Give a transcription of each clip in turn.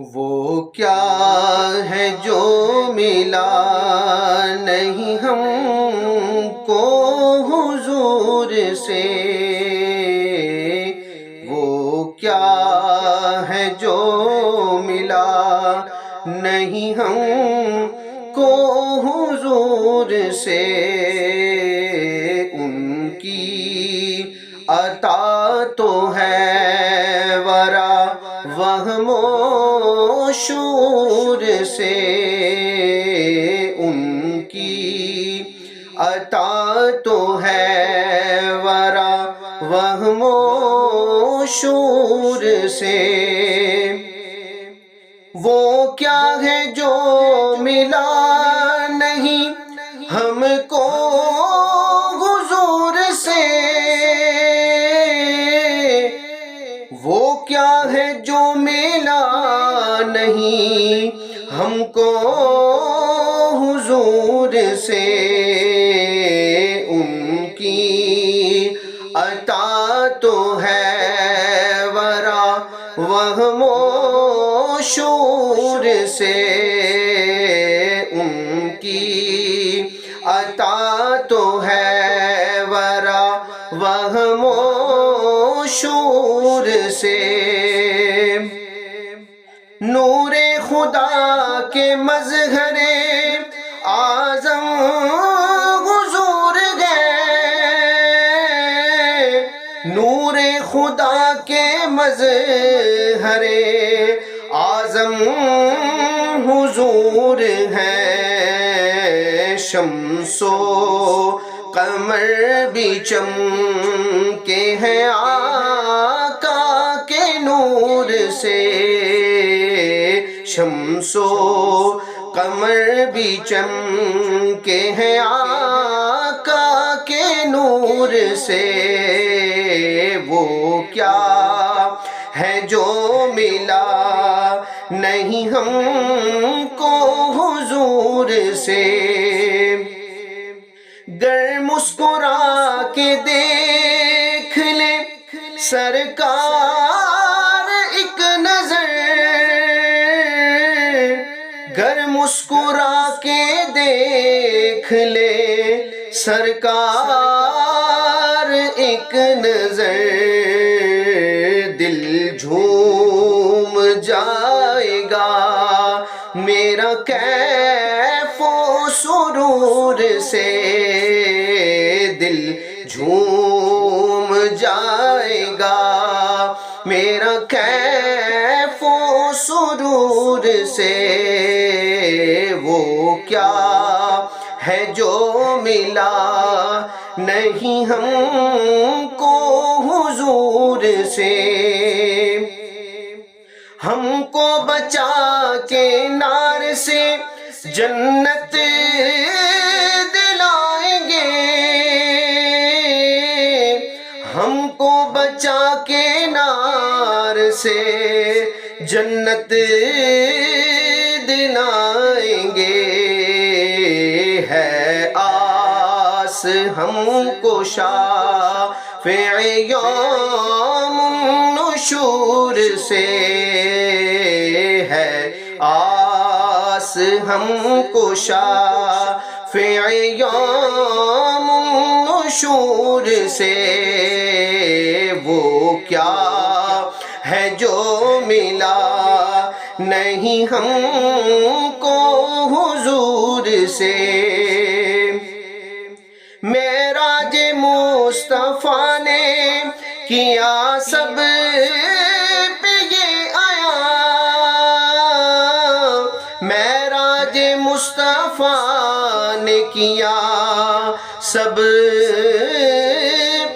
وہ کیا ہے جو ملا نہیں ہم کو حضور سے، وہ کیا ہے جو ملا نہیں ہم کو حضور سے، ان کی عطا تو ہے ورا وہم و شعور سے، ان کی عطا تو ہے ورا وہم و شعور سے، وہ کیا ہے جو ملا نہیں ہم کو حضور سے، وہ کیا ہے جو ملا نہیں ہم کو حضور سے، ان کی عطا تو ہے ورا وہم و شعور سے، ان کی عطا تو ہے ورا وہم و شعور سے، نور خدا کے مظہر اعظم حضور گئے، نور خدا کے مظہر اعظم حضور ہیں، شمس و قمر بھی چمکے ہیں آقا کے نور سے، شمس و قمر بھی چمکے ہیں آقا کے نور سے، وہ کیا ہے جو ملا نہیں ہم کو حضور سے، گر مسکرا کے دیکھ لے سرکار ایک نظر، گر مسکرا کے دیکھ لے سرکار ایک نظر، دل جھوم جائے گا میرا کیف و سرور سے، دل جھوم جائے گا میرا کیف و سرور سے، وہ کیا ہے جو ملا نہیں ہم کو حضور سے، ہم کو بچا کے نار سے جنت دلائیں گے، ہم کو بچا کے نار سے جنت دلائیں گے، ہے آس ہم کو شافع یوم النشور سے، ہے آس ہم کو شافع یوم النشور سے، وہ کیا ہے جو ملا نہیں ہم کو حضور سے، معراج مصطفیٰ نے کیا سب پہ یہ آیا، معراج مصطفیٰ نے کیا سب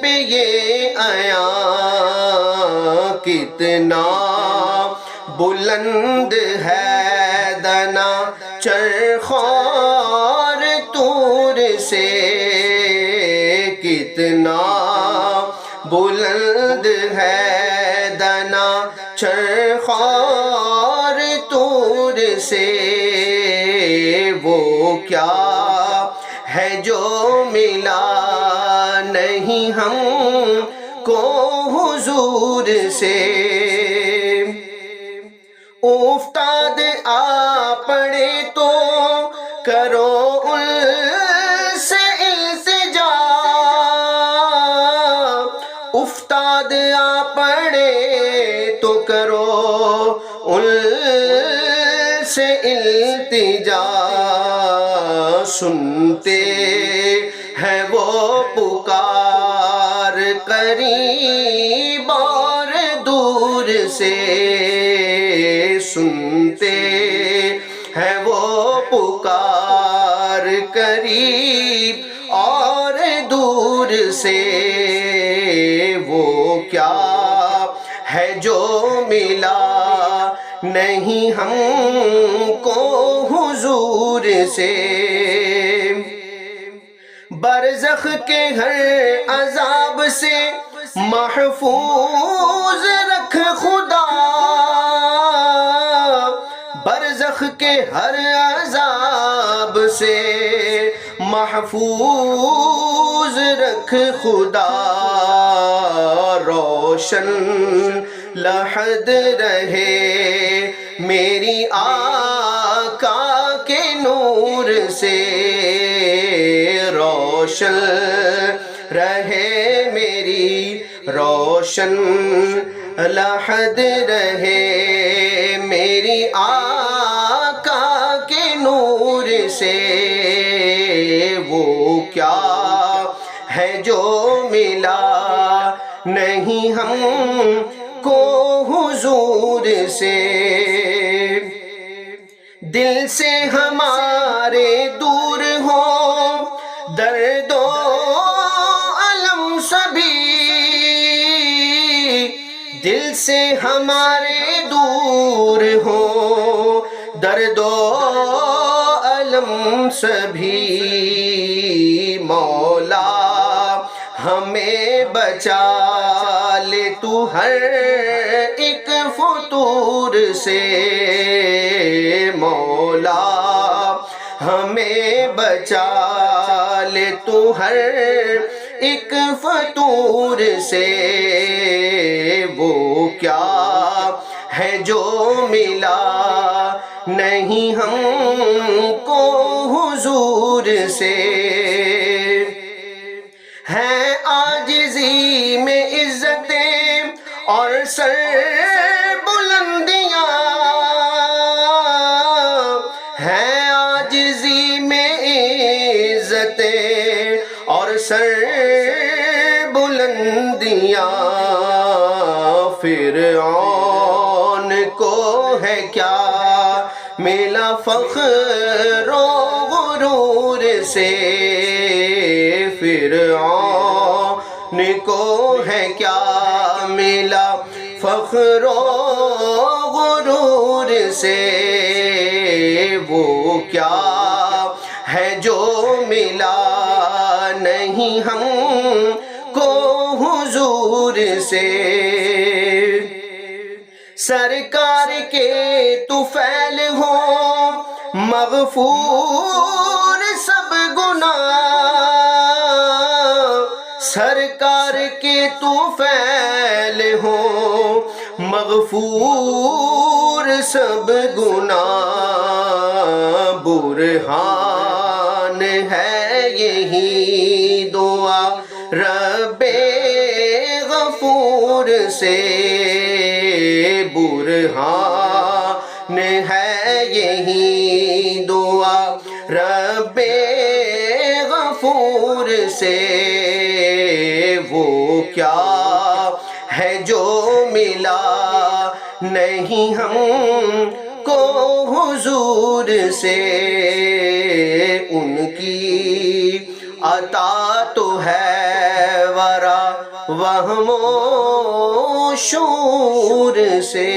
پہ یہ آیا، کتنا بلند ہے دنا چرخور طور سے، کتنا بلند ہے دنا چرخور طور سے، وہ کیا ہے جو ملا نہیں ہم کو حضور سے، افتاد آ پڑے تو کرو ان سے التجا، افتاد آ پڑے تو کرو ان سے التجا، سنتے ہیں وہ پکار قریب اور دور سے، سنتے ہیں وہ پکار قریب اور دور سے، وہ کیا ہے جو ملا نہیں ہم کو حضور سے، برزخ کے ہر عذاب سے محفوظ رکھ خدا، برزخ کے ہر عذاب سے محفوظ رکھ خدا، روشن لحد رہے میری آقا کے نور سے، روشن رہے میری، روشن لحد رہے میری آقا کے نور سے، وہ کیا ہے جو ملا نہیں ہم کو حضور سے، دل سے ہمارے دور ہو درد و الم سبھی، دل سے ہمارے دور ہو درد و الم سبھی، مولا ہمیں بچا لے تو ہر ایک فتور سے، مولا ہمیں بچا لے تو ہر ایک فتور سے، وہ کیا ہے جو ملا نہیں ہم کو حضور سے، ہے عاجزی میں عزتیں اور سر بلندیاں، ہے عاجزی میں عزتیں اور سر بلندیاں، فرعون کو ہے کیا ملا فخر و غرور سے، فرعون کو ہے کیا ملا فخر و غرور سے، وہ کیا ہے جو ملا نہیں ہم کو حضور سے، سرکار کے طفیل ہو مغفور سب گناہ، سرکار کے طفیل ہو مغفور سب گناہ، برہان ہے یہی دعا رب غفور سے، برہان ہے یہی دعا رب غفور سے، وہ کیا ہے جو ملا نہیں ہم کو حضور سے، ان کی عطا تو ہے ورا وہم و شعور سے۔